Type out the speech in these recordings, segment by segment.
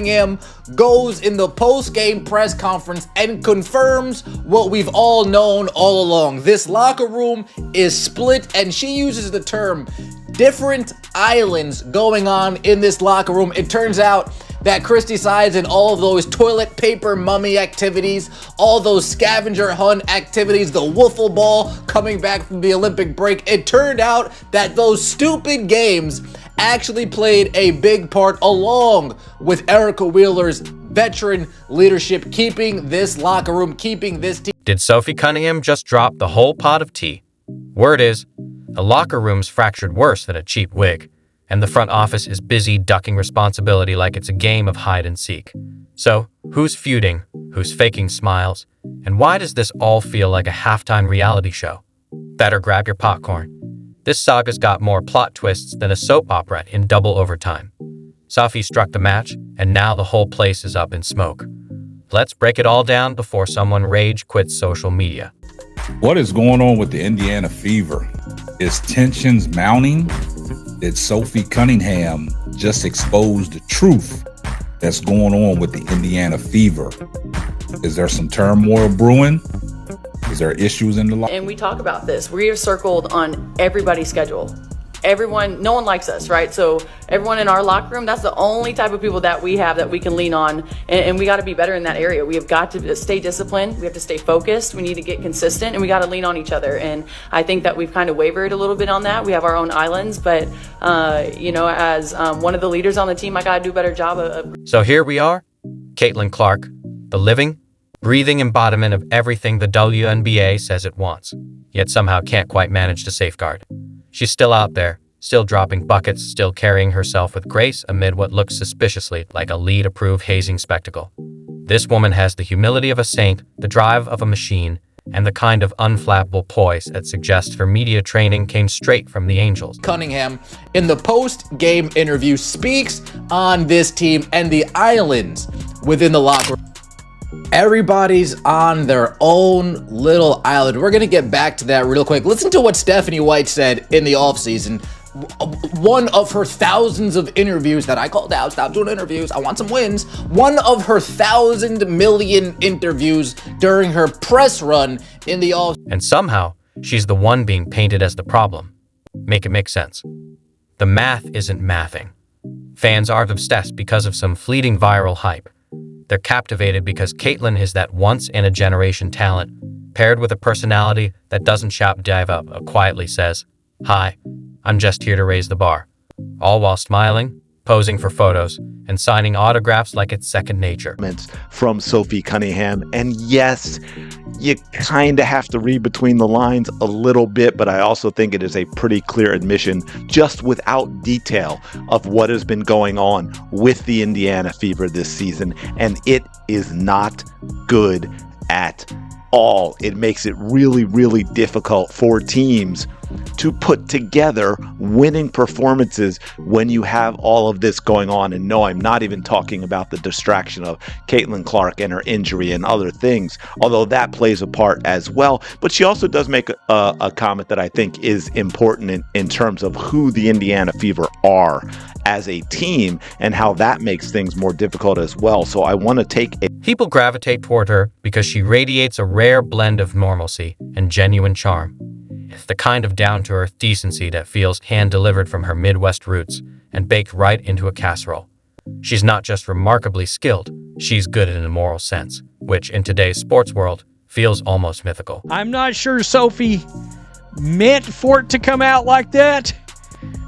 Cunningham goes in the post-game press conference and confirms what we've all known all along. This locker room is split, and she uses the term different islands going on in this locker room. It turns out that Christy Sides and all of those toilet paper mummy activities, all those scavenger hunt activities, the wiffle ball coming back from the Olympic break, it turned out that those stupid games actually played a big part, along with Erica Wheeler's veteran leadership, keeping this locker room, keeping this team. Did Sophie Cunningham just drop the whole pot of tea? Word is, the locker room's fractured worse than a cheap wig, and the front office is busy ducking responsibility like it's a game of hide and seek. So, who's feuding, who's faking smiles, and why does this all feel like a halftime reality show? Better grab your popcorn. This saga's got more plot twists than a soap opera in double overtime. Sophie struck the match, and now the whole place is up in smoke. Let's break it all down before someone rage quits social media. What is going on with the Indiana Fever? Is tensions mounting? Did Sophie Cunningham just expose the truth that's going on with the Indiana Fever? Is there some turmoil brewing? Is there issues in the locker room? And we talk about this. We are circled on everybody's schedule. Everyone, no one likes us, right? So everyone in our locker room, that's the only type of people that we have that we can lean on. And we got to be better in that area. We have got to stay disciplined. We have to stay focused. We need to get consistent, and we got to lean on each other. And I think that we've kind of wavered a little bit on that. We have our own islands, but as one of the leaders on the team, I got to do a better job of. So here we are, Caitlin Clark, the living, breathing embodiment of everything the WNBA says it wants, yet somehow can't quite manage to safeguard. She's still out there, still dropping buckets, still carrying herself with grace amid what looks suspiciously like a lead-approved hazing spectacle. This woman has the humility of a saint, the drive of a machine, and the kind of unflappable poise that suggests her media training came straight from the Angels. Cunningham, in the post-game interview, speaks on this team and the islands within the locker room. Everybody's on their own little island. We're going to get back to that real quick. Listen to what Stephanie White said in the offseason. One of her thousands of interviews that I called out. Stop doing interviews. I want some wins. One of her 1,000 million interviews during her press run in the off. And somehow, she's the one being painted as the problem. Make it make sense. The math isn't mathing. Fans aren't obsessed because of some fleeting viral hype. They're captivated because Caitlin is that once-in-a-generation talent, paired with a personality that doesn't shout dive up, but quietly says, "Hi, I'm just here to raise the bar," all while smiling, posing for photos, and signing autographs like it's second nature. From Sophie Cunningham, and yes, you kind of have to read between the lines a little bit, but I also think it is a pretty clear admission, just without detail, of what has been going on with the Indiana Fever this season, and it is not good at all. It makes it really, really difficult for teams to put together winning performances when you have all of this going on. And no, I'm not even talking about the distraction of Caitlin Clark and her injury and other things, although that plays a part as well. But she also does make a comment that I think is important in terms of who the Indiana Fever are as a team and how that makes things more difficult as well. So I want to take it. People gravitate toward her because she radiates a rare blend of normalcy and genuine charm. It's the kind of down-to-earth decency that feels hand-delivered from her Midwest roots and baked right into a casserole. She's not just remarkably skilled, she's good in a moral sense, which in today's sports world feels almost mythical. I'm not sure Sophie meant for it to come out like that,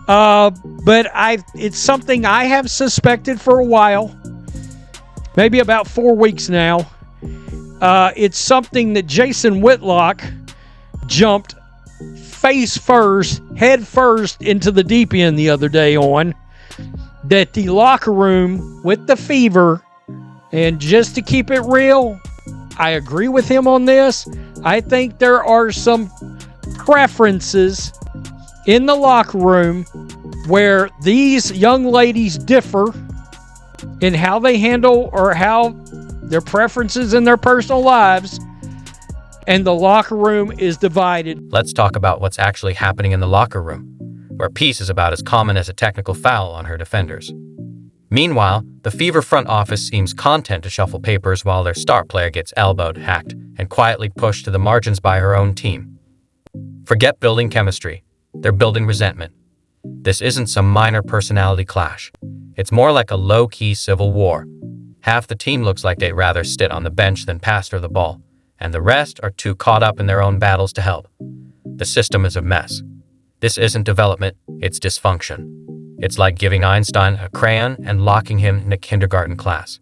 but it's something I have suspected for a while, maybe about 4 weeks now. It's something that Jason Whitlock jumped face first, head first into the deep end the other day on, that the locker room with the Fever, and just to keep it real, I agree with him on this. I think there are some preferences in the locker room where these young ladies differ in how they handle or how their preferences in their personal lives, and the locker room is divided. Let's talk about what's actually happening in the locker room, where peace is about as common as a technical foul on her defenders. Meanwhile, the Fever front office seems content to shuffle papers while their star player gets elbowed, hacked, and quietly pushed to the margins by her own team. Forget building chemistry. They're building resentment. This isn't some minor personality clash. It's more like a low-key civil war. Half the team looks like they'd rather sit on the bench than pass her the ball, and the rest are too caught up in their own battles to help. The system is a mess. This isn't development, it's dysfunction. It's like giving Einstein a crayon and locking him in a kindergarten class.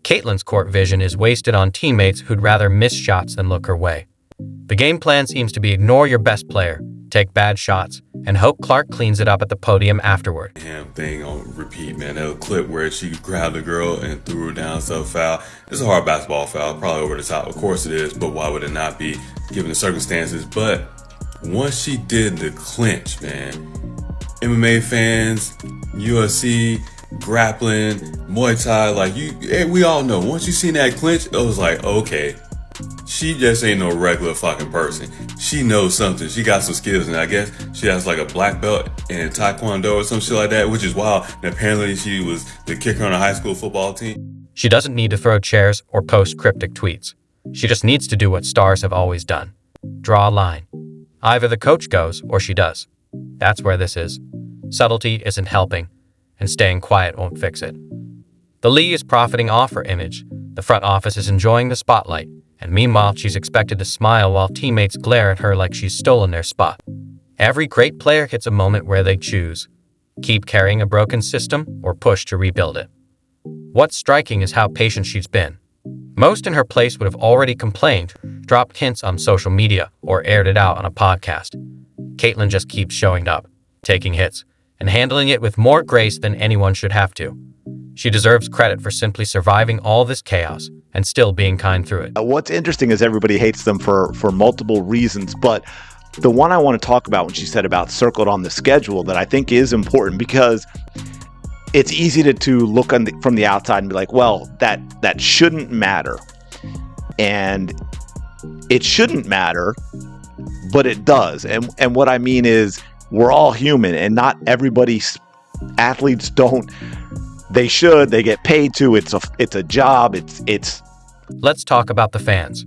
Caitlin's court vision is wasted on teammates who'd rather miss shots than look her way. The game plan seems to be ignore your best player, take bad shots, and hope Clark cleans it up at the podium afterward. Damn thing on repeat, man. That clip where she grabbed the girl and threw her down, so foul. It's a hard basketball foul, probably over the top. Of course it is, but why would it not be given the circumstances? But once she did the clinch, man, MMA fans, UFC, grappling, Muay Thai, we all know. Once you seen that clinch, it was like, okay, she just ain't no regular fucking person. She knows something. She got some skills, and I guess she has like a black belt in Taekwondo or some shit like that, which is wild. And apparently she was the kicker on a high school football team. She doesn't need to throw chairs or post cryptic tweets. She just needs to do what stars have always done. Draw a line. Either the coach goes or she does. That's where this is. Subtlety isn't helping, and staying quiet won't fix it. The league is profiting off her image. The front office is enjoying the spotlight, and meanwhile she's expected to smile while teammates glare at her like she's stolen their spot. Every great player hits a moment where they choose: keep carrying a broken system or push to rebuild it. What's striking is how patient she's been. Most in her place would have already complained, dropped hints on social media, or aired it out on a podcast. Caitlin just keeps showing up, taking hits, and handling it with more grace than anyone should have to. She deserves credit for simply surviving all this chaos and still being kind through it. What's interesting is everybody hates them for multiple reasons, but the one I want to talk about when she said about circled on the schedule that I think is important, because it's easy to look from the outside and be like, well, that shouldn't matter. And it shouldn't matter, but it does. And what I mean is we're all human, and not everybody's athletes don't. They should. They get paid to. It's a job. It's. Let's talk about the fans.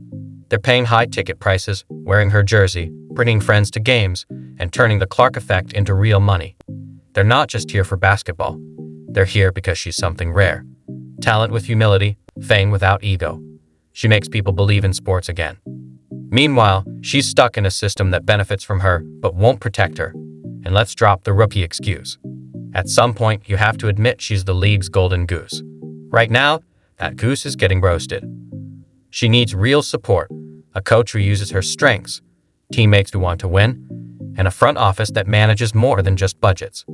They're paying high ticket prices, wearing her jersey, bringing friends to games, and turning the Clark effect into real money. They're not just here for basketball. They're here because she's something rare. Talent with humility, fame without ego. She makes people believe in sports again. Meanwhile, she's stuck in a system that benefits from her but won't protect her. And let's drop the rookie excuse. At some point, you have to admit she's the league's golden goose. Right now, that goose is getting roasted. She needs real support, a coach who uses her strengths, teammates who want to win, and a front office that manages more than just budgets.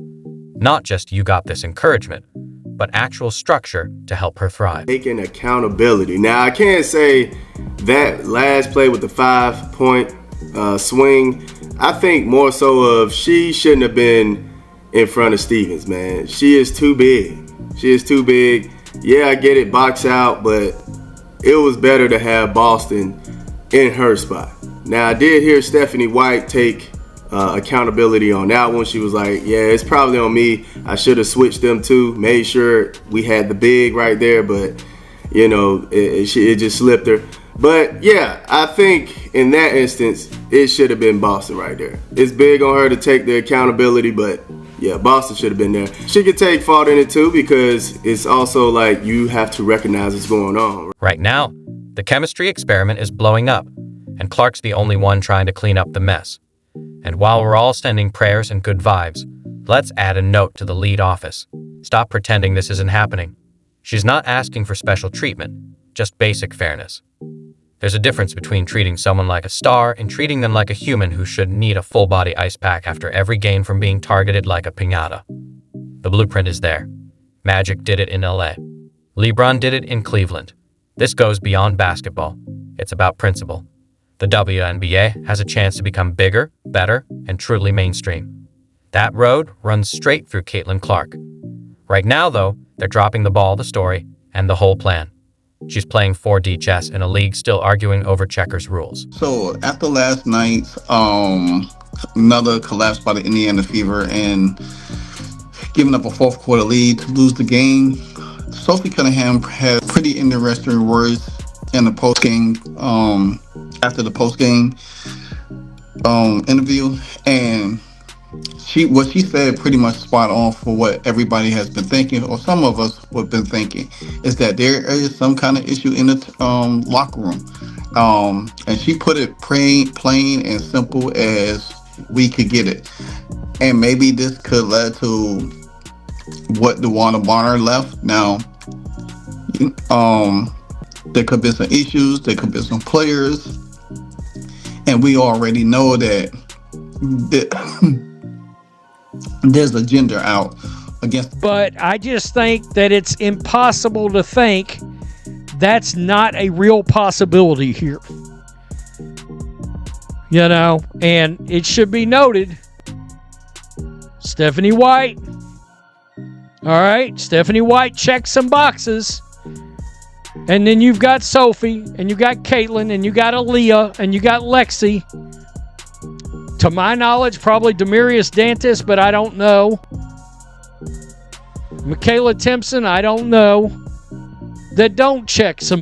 Not just you got this encouragement, but actual structure to help her thrive. Taking accountability. Now, I can't say that last play with the 5-point swing. I think more so of she shouldn't have been in front of Stevens, man. She is too big. She is too big. Yeah, I get it, box out, but it was better to have Boston in her spot. Now, I did hear Stephanie White take accountability on that one. She was like, yeah, it's probably on me. I should have switched them too, made sure we had the big right there, but, you know, it just slipped her. But, yeah, I think in that instance, it should have been Boston right there. It's big on her to take the accountability, but, yeah, Boston should have been there. She could take fault in it too, because it's also like you have to recognize what's going on. Right now, the chemistry experiment is blowing up, and Clark's the only one trying to clean up the mess. And while we're all sending prayers and good vibes, let's add a note to the lead office. Stop pretending this isn't happening. She's not asking for special treatment, just basic fairness. There's a difference between treating someone like a star and treating them like a human who should need a full-body ice pack after every game from being targeted like a piñata. The blueprint is there. Magic did it in LA. LeBron did it in Cleveland. This goes beyond basketball. It's about principle. The WNBA has a chance to become bigger, better, and truly mainstream. That road runs straight through Caitlin Clark. Right now, though, they're dropping the ball, the story, and the whole plan. She's playing 4D chess in a league still arguing over checkers rules. So after last night, another collapse by the Indiana Fever, and giving up a fourth quarter lead to lose the game. Sophie Cunningham had pretty interesting words in the post game, after the post game interview, and what she said pretty much spot on for what everybody has been thinking, or some of us have been thinking, is that there is some kind of issue in the locker room, and she put it plain and simple as we could get it. And maybe this could lead to what DeWanna Bonner left. Now, there could be some issues, there could be some players, and we already know that there's a gender out against. But I just think that it's impossible to think that's not a real possibility here. You know, and it should be noted, Stephanie White. All right, Stephanie White checks some boxes. And then you've got Sophie, and you got Caitlin, and you got Aaliyah, and you got Lexi. To my knowledge, probably Demarius Dantis, but I don't know. Michaela Timpson, I don't know. That don't check some